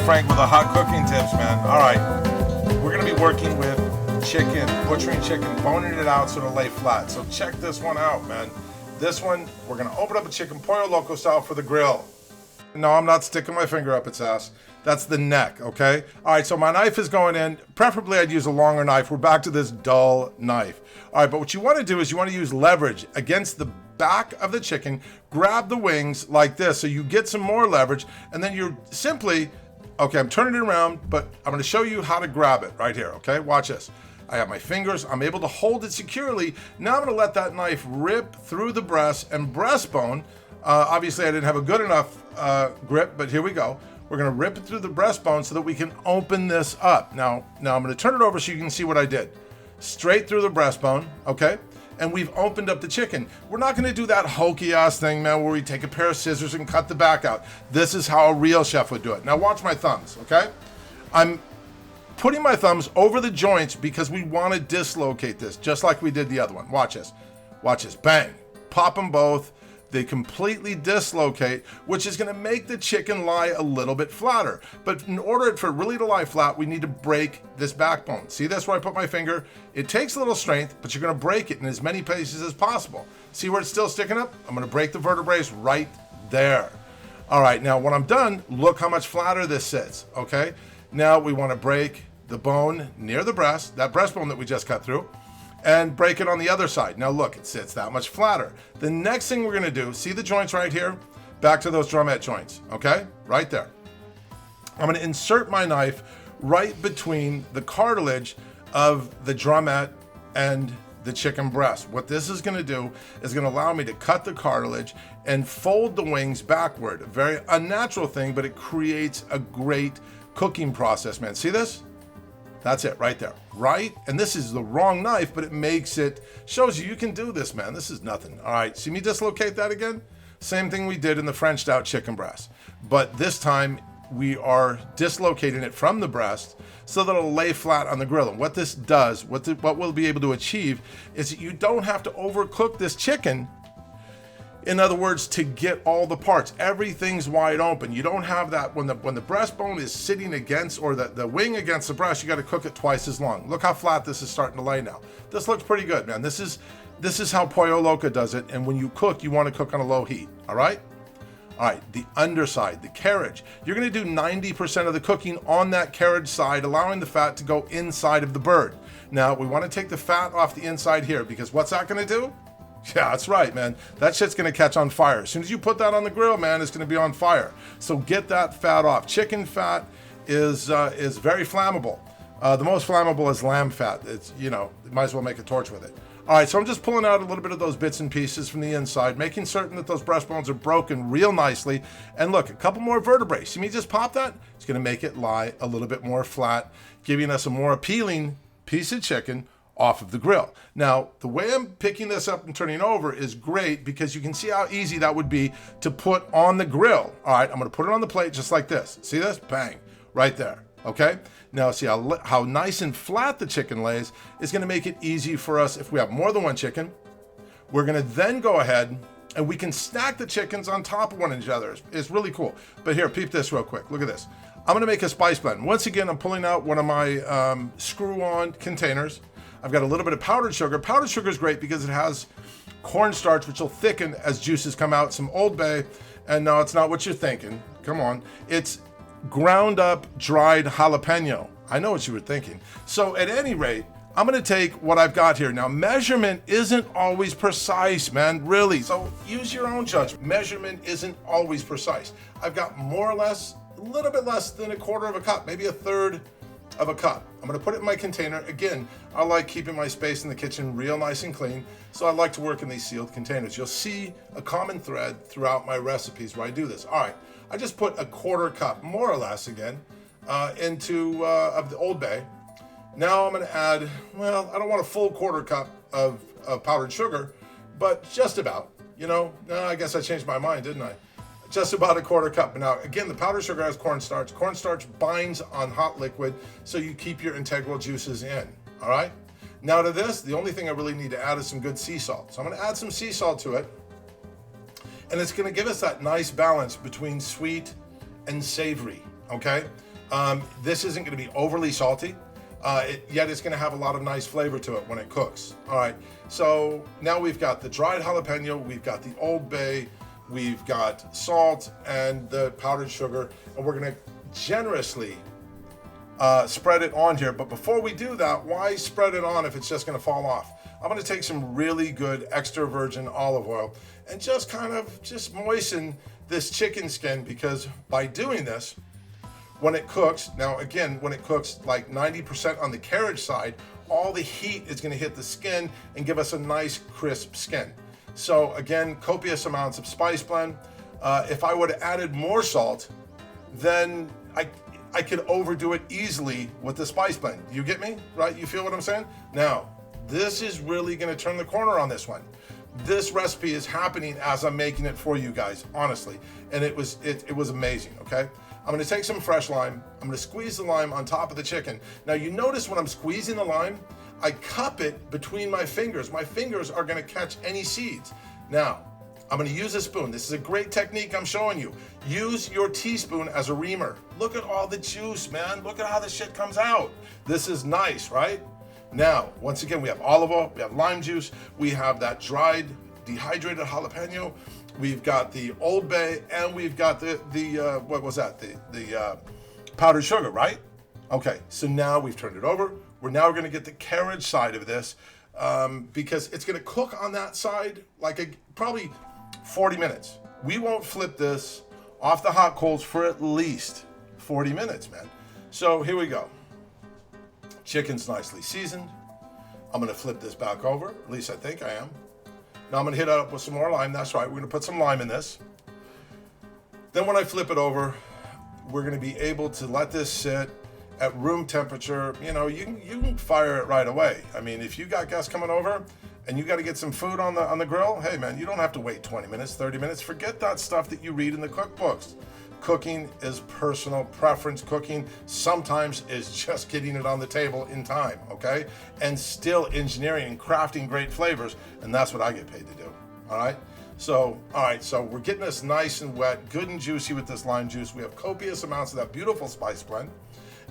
Chef Frank with the hot cooking tips, man. All right, we're gonna be working with chicken, butchering chicken, boning it out so it'll lay flat. So check this one out, man. This one, we're gonna open up a chicken Pollo Loco style for the grill. No, I'm not sticking my finger up its ass. That's the neck, okay? All right, so my knife is going in. Preferably I'd use a longer knife. We're back to this dull knife. All right, but what you wanna do is you wanna use leverage against the back of the chicken, grab the wings like this so you get some more leverage, and then you're simply, okay, I'm turning it around, but I'm gonna show you how to grab it right here, okay? Watch this. I have my fingers, I'm able to hold it securely. Now I'm gonna let that knife rip through the breast and breastbone. Obviously I didn't have a good enough grip, but here we go. We're gonna rip it through the breastbone so that we can open this up. Now I'm gonna turn it over so you can see what I did. Straight through the breastbone, okay? And we've opened up the chicken. We're not gonna do that hokey ass thing, man, where we take a pair of scissors and cut the back out. This is how a real chef would do it. Now watch my thumbs, okay? I'm putting my thumbs over the joints because we wanna dislocate this, just like we did the other one. Watch this, bang. Pop them both. They completely dislocate, which is gonna make the chicken lie a little bit flatter. But in order for it really to lie flat, we need to break this backbone. See this where I put my finger? It takes a little strength, but you're gonna break it in as many places as possible. See where it's still sticking up? I'm gonna break the vertebrae right there. All right, now when I'm done, look how much flatter this sits, okay? Now we wanna break the bone near the breast, that breastbone that we just cut through, and break it on the other side. Now look, it sits that much flatter. The next thing we're gonna do, see the joints right here? Back to those drumette joints, okay? Right there. I'm gonna insert my knife right between the cartilage of the drumette and the chicken breast. What this is gonna do is gonna allow me to cut the cartilage and fold the wings backward. A very unnatural thing, but it creates a great cooking process, man. See this? That's it right there, right? And this is the wrong knife, but it makes it, shows you can do this, man. This is nothing. All right, see me dislocate that again? Same thing we did in the Frenched out chicken breast. But this time we are dislocating it from the breast so that it'll lay flat on the grill. And what this does, what we'll be able to achieve is that you don't have to overcook this chicken. In other words, to get all the parts, everything's wide open. You don't have that when the breastbone is sitting against, or the wing against the breast, you got to cook it twice as long. Look how flat this is starting to lay now. This looks pretty good, man. This is how Pollo Loco does it. And when you cook, you want to cook on a low heat. All right. All right. The underside, the carriage. You're going to do 90% of the cooking on that carriage side, allowing the fat to go inside of the bird. Now we want to take the fat off the inside here because what's that going to do? Yeah, that's right, man. That shit's gonna catch on fire. As soon as you put that on the grill, man, it's gonna be on fire. So get that fat off. Chicken fat is very flammable. The most flammable is lamb fat. It's, you might as well make a torch with it. All right, so I'm just pulling out a little bit of those bits and pieces from the inside, making certain that those breastbones are broken real nicely. And look, a couple more vertebrae. See me just pop that? It's gonna make it lie a little bit more flat, giving us a more appealing piece of chicken off of the grill. Now, the way I'm picking this up and turning over is great because you can see how easy that would be to put on the grill. All right, I'm gonna put it on the plate just like this. See this? Bang, right there, okay? Now, see how nice and flat the chicken lays is gonna make it easy for us if we have more than one chicken. We're gonna then go ahead and we can stack the chickens on top of one another. It's really cool. But here, peep this real quick. Look at this. I'm gonna make a spice blend. Once again, I'm pulling out one of my screw-on containers. I've got a little bit of powdered sugar. Powdered sugar is great because it has cornstarch, which will thicken as juices come out, some Old Bay, and no, it's not what you're thinking. Come on. It's ground up dried jalapeno. I know what you were thinking. So at any rate, I'm gonna take what I've got here. Now, measurement isn't always precise, man, really. So use your own judgment. Measurement isn't always precise. I've got more or less, a little bit less than a quarter of a cup, maybe a third of a cup. I'm gonna put it in my container. Again, I like keeping my space in the kitchen real nice and clean, so I like to work in these sealed containers. You'll see a common thread throughout my recipes where I do this. All right, I just put a quarter cup, more or less again, into of the Old Bay. Now I'm gonna add, well, I don't want a full quarter cup of powdered sugar, but just about, no, I guess I changed my mind, didn't I? Just about a quarter cup. Now, again, the powdered sugar has cornstarch. Cornstarch binds on hot liquid, so you keep your integral juices in, all right? Now to this, the only thing I really need to add is some good sea salt. So I'm gonna add some sea salt to it, and it's gonna give us that nice balance between sweet and savory, okay? This isn't going to be overly salty, yet it's going to have a lot of nice flavor to it when it cooks. All right, so now we've got the dried jalapeno, we've got the Old Bay, we've got salt and the powdered sugar, and we're going to generously spread it on here. But before we do that, why spread it on if it's just going to fall off? I'm going to take some really good extra virgin olive oil and just kind of just moisten this chicken skin, because by doing this, when it cooks, now again, when it cooks like 90% on the carriage side, all the heat is going to hit the skin and give us a nice crisp skin. So again, copious amounts of spice blend. If I would have added more salt, then I could overdo it easily with the spice blend. You get me, right? You feel what I'm saying? Now, this is really going to turn the corner on this one. This recipe is happening as I'm making it for you guys, honestly, and it was amazing. Okay, I'm going to take some fresh lime. I'm going to squeeze the lime on top of the chicken. Now, you notice when I'm squeezing the lime, I cup it between my fingers. My fingers are going to catch any seeds. Now, I'm going to use a spoon. This is a great technique I'm showing you. Use your teaspoon as a reamer. Look at all the juice, man. Look at how this shit comes out. This is nice, right? Now, once again, we have olive oil, we have lime juice, we have that dried, dehydrated jalapeno, we've got the Old Bay, and we've got the what was that? The powdered sugar, right? Okay, so now we've turned it over. We're now going to get the carriage side of this, because it's going to cook on that side like probably 40 minutes. We won't flip this off the hot coals for at least 40 minutes, man. So here we go. Chicken's nicely seasoned. I'm going to flip this back over, at least I think I am. Now I'm going to hit it up with some more lime. That's right, we're going to put some lime in this. Then when I flip it over, we're going to be able to let this sit at room temperature. You know, you can fire it right away. I mean, if you got guests coming over and you got to get some food on the grill, hey man, you don't have to wait 20 minutes, 30 minutes. Forget that stuff that you read in the cookbooks. Cooking is personal preference. Cooking sometimes is just getting it on the table in time, okay? And still engineering and crafting great flavors, and that's what I get paid to do, all right? So we're getting this nice and wet, good and juicy with this lime juice. We have copious amounts of that beautiful spice blend,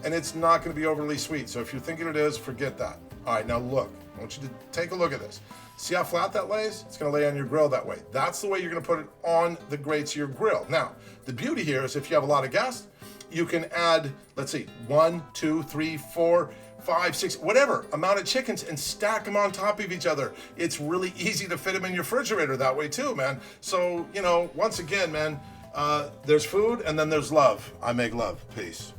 and it's not gonna be overly sweet. So if you're thinking it is, forget that. All right, now look, I want you to take a look at this. See how flat that lays? It's gonna lay on your grill that way. That's the way you're gonna put it on the grates of your grill. Now, the beauty here is if you have a lot of guests, you can add, let's see, 1, 2, 3, 4, 5, 6, whatever amount of chickens and stack them on top of each other. It's really easy to fit them in your refrigerator that way too, man. So, you know, once again, man, there's food and then there's love. I make love. Peace.